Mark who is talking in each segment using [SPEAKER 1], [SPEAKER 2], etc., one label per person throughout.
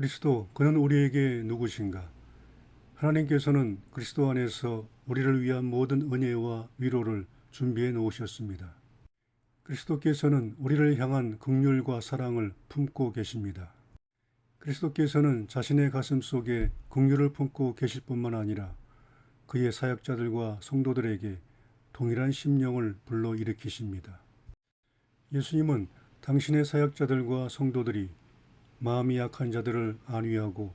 [SPEAKER 1] 그리스도, 그는 우리에게 누구신가? 하나님께서는 그리스도 안에서 우리를 위한 모든 은혜와 위로를 준비해 놓으셨습니다. 그리스도께서는 우리를 향한 긍휼과 사랑을 품고 계십니다. 그리스도께서는 자신의 가슴 속에 긍휼을 품고 계실 뿐만 아니라 그의 사역자들과 성도들에게 동일한 심령을 불러일으키십니다. 예수님은 당신의 사역자들과 성도들이 마음이 약한 자들을 안위하고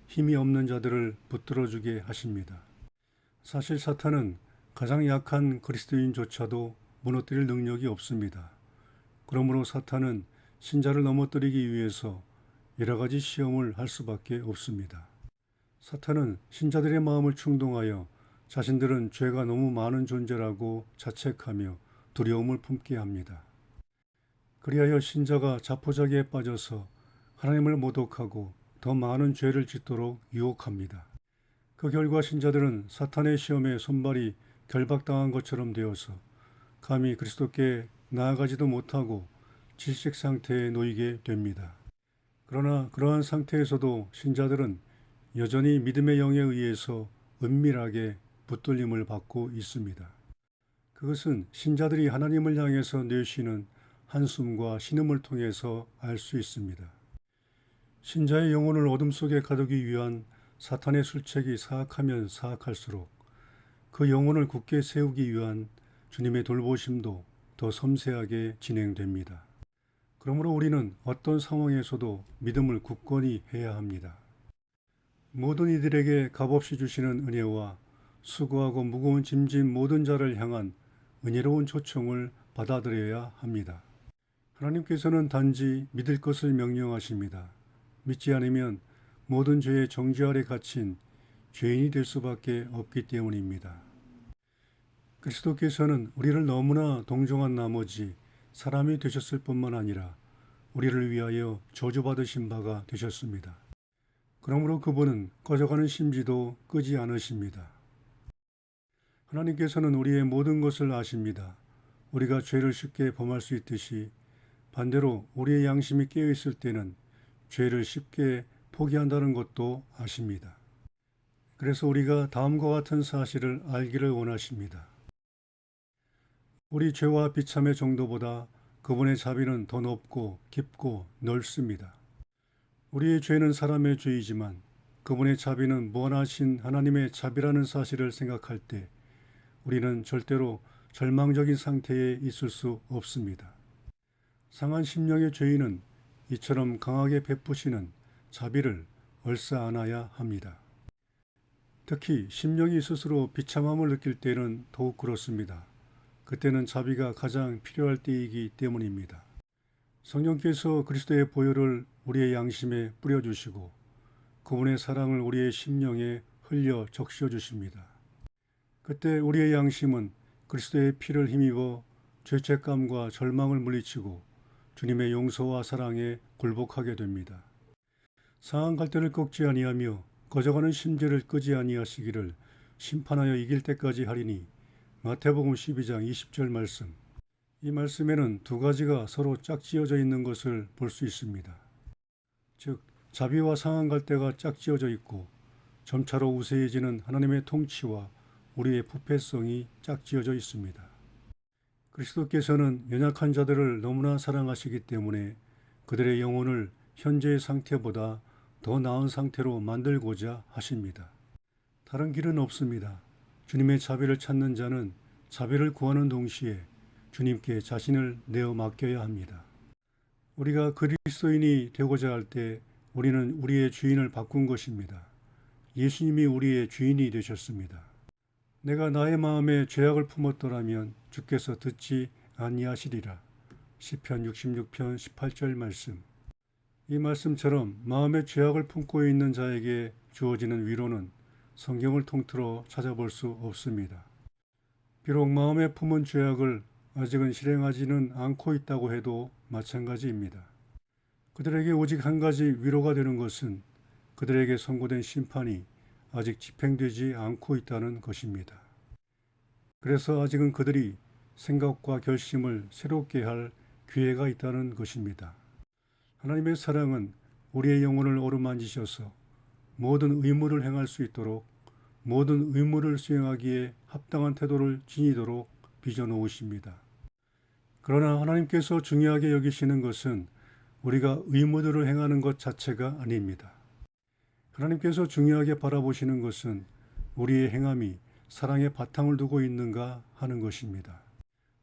[SPEAKER 1] 힘이 없는 자들을 붙들어주게 하십니다. 사실 사탄은 가장 약한 그리스도인조차도 무너뜨릴 능력이 없습니다. 그러므로 사탄은 신자를 넘어뜨리기 위해서 여러 가지 시험을 할 수밖에 없습니다. 사탄은 신자들의 마음을 충동하여 자신들은 죄가 너무 많은 존재라고 자책하며 두려움을 품게 합니다. 그리하여 신자가 자포자기에 빠져서 하나님을 모독하고 더 많은 죄를 짓도록 유혹합니다. 그 결과 신자들은 사탄의 시험에 손발이 결박당한 것처럼 되어서 감히 그리스도께 나아가지도 못하고 질식 상태에 놓이게 됩니다. 그러나 그러한 상태에서도 신자들은 여전히 믿음의 영에 의해서 은밀하게 붙들림을 받고 있습니다. 그것은 신자들이 하나님을 향해서 내쉬는 한숨과 신음을 통해서 알 수 있습니다. 신자의 영혼을 어둠 속에 가두기 위한 사탄의 술책이 사악하면 사악할수록 그 영혼을 굳게 세우기 위한 주님의 돌보심도 더 섬세하게 진행됩니다. 그러므로 우리는 어떤 상황에서도 믿음을 굳건히 해야 합니다. 모든 이들에게 값없이 주시는 은혜와 수고하고 무거운 짐진 모든 자를 향한 은혜로운 초청을 받아들여야 합니다. 하나님께서는 단지 믿을 것을 명령하십니다. 믿지 않으면 모든 죄의 정죄 아래 갇힌 죄인이 될 수밖에 없기 때문입니다. 그리스도께서는 우리를 너무나 동정한 나머지 사람이 되셨을 뿐만 아니라 우리를 위하여 저주받으신 바가 되셨습니다. 그러므로 그분은 꺼져가는 심지도 끄지 않으십니다. 하나님께서는 우리의 모든 것을 아십니다. 우리가 죄를 쉽게 범할 수 있듯이 반대로 우리의 양심이 깨어있을 때는 죄를 쉽게 포기한다는 것도 아십니다. 그래서 우리가 다음과 같은 사실을 알기를 원하십니다. 우리 죄와 비참의 정도보다 그분의 자비는 더 높고 깊고 넓습니다. 우리의 죄는 사람의 죄이지만 그분의 자비는 무한하신 하나님의 자비라는 사실을 생각할 때 우리는 절대로 절망적인 상태에 있을 수 없습니다. 상한 심령의 죄인은 이처럼 강하게 베푸시는 자비를 얼싸 안아야 합니다. 특히 심령이 스스로 비참함을 느낄 때는 더욱 그렇습니다. 그때는 자비가 가장 필요할 때이기 때문입니다. 성령께서 그리스도의 보혈을 우리의 양심에 뿌려주시고 그분의 사랑을 우리의 심령에 흘려 적셔 주십니다. 그때 우리의 양심은 그리스도의 피를 힘입어 죄책감과 절망을 물리치고 주님의 용서와 사랑에 굴복하게 됩니다. 상한 갈대를 꺾지 아니하며 거저가는 심지를 끄지 아니하시기를 심판하여 이길 때까지 하리니 마태복음 12장 20절 말씀. 이 말씀에는 두 가지가 서로 짝지어져 있는 것을 볼 수 있습니다. 즉 자비와 상한 갈대가 짝지어져 있고 점차로 우세해지는 하나님의 통치와 우리의 부패성이 짝지어져 있습니다. 그리스도께서는 연약한 자들을 너무나 사랑하시기 때문에 그들의 영혼을 현재의 상태보다 더 나은 상태로 만들고자 하십니다. 다른 길은 없습니다. 주님의 자비를 찾는 자는 자비를 구하는 동시에 주님께 자신을 내어 맡겨야 합니다. 우리가 그리스도인이 되고자 할 때 우리는 우리의 주인을 바꾼 것입니다. 예수님이 우리의 주인이 되셨습니다. 내가 나의 마음에 죄악을 품었더라면 주께서 듣지 아니하시리라. 시편 66편 18절 말씀. 이 말씀처럼 마음에 죄악을 품고 있는 자에게 주어지는 위로는 성경을 통틀어 찾아볼 수 없습니다. 비록 마음에 품은 죄악을 아직은 실행하지는 않고 있다고 해도 마찬가지입니다. 그들에게 오직 한 가지 위로가 되는 것은 그들에게 선고된 심판이 아직 집행되지 않고 있다는 것입니다. 그래서 아직은 그들이 생각과 결심을 새롭게 할 기회가 있다는 것입니다. 하나님의 사랑은 우리의 영혼을 어루만지셔서 모든 의무를 행할 수 있도록 모든 의무를 수행하기에 합당한 태도를 지니도록 빚어놓으십니다. 그러나 하나님께서 중요하게 여기시는 것은 우리가 의무들을 행하는 것 자체가 아닙니다. 하나님께서 중요하게 바라보시는 것은 우리의 행함이 사랑의 바탕을 두고 있는가 하는 것입니다.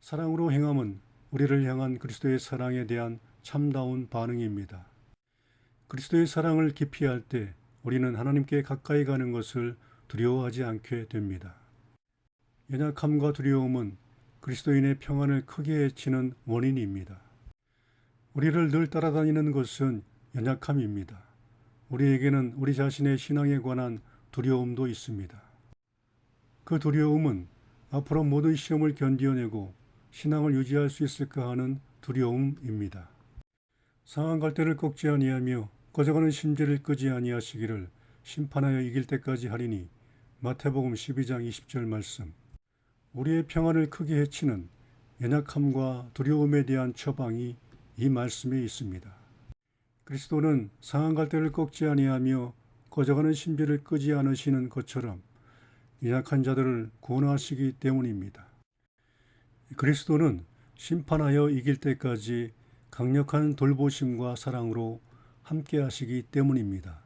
[SPEAKER 1] 사랑으로 행함은 우리를 향한 그리스도의 사랑에 대한 참다운 반응입니다. 그리스도의 사랑을 기피할 때 우리는 하나님께 가까이 가는 것을 두려워하지 않게 됩니다. 연약함과 두려움은 그리스도인의 평안을 크게 해치는 원인입니다. 우리를 늘 따라다니는 것은 연약함입니다. 우리에게는 우리 자신의 신앙에 관한 두려움도 있습니다. 그 두려움은 앞으로 모든 시험을 견디어내고 신앙을 유지할 수 있을까 하는 두려움입니다. 상한 갈대를 꺾지 아니하며 꺼져가는 심지를 끄지 아니하시기를 심판하여 이길 때까지 하리니 마태복음 12장 20절 말씀. 우리의 평안을 크게 해치는 연약함과 두려움에 대한 처방이 이 말씀에 있습니다. 그리스도는 상한 갈대를 꺾지 아니하며 꺼져가는 심지를 끄지 않으시는 것처럼 연약한 자들을 구원하시기 때문입니다. 그리스도는 심판하여 이길 때까지 강력한 돌보심과 사랑으로 함께 하시기 때문입니다.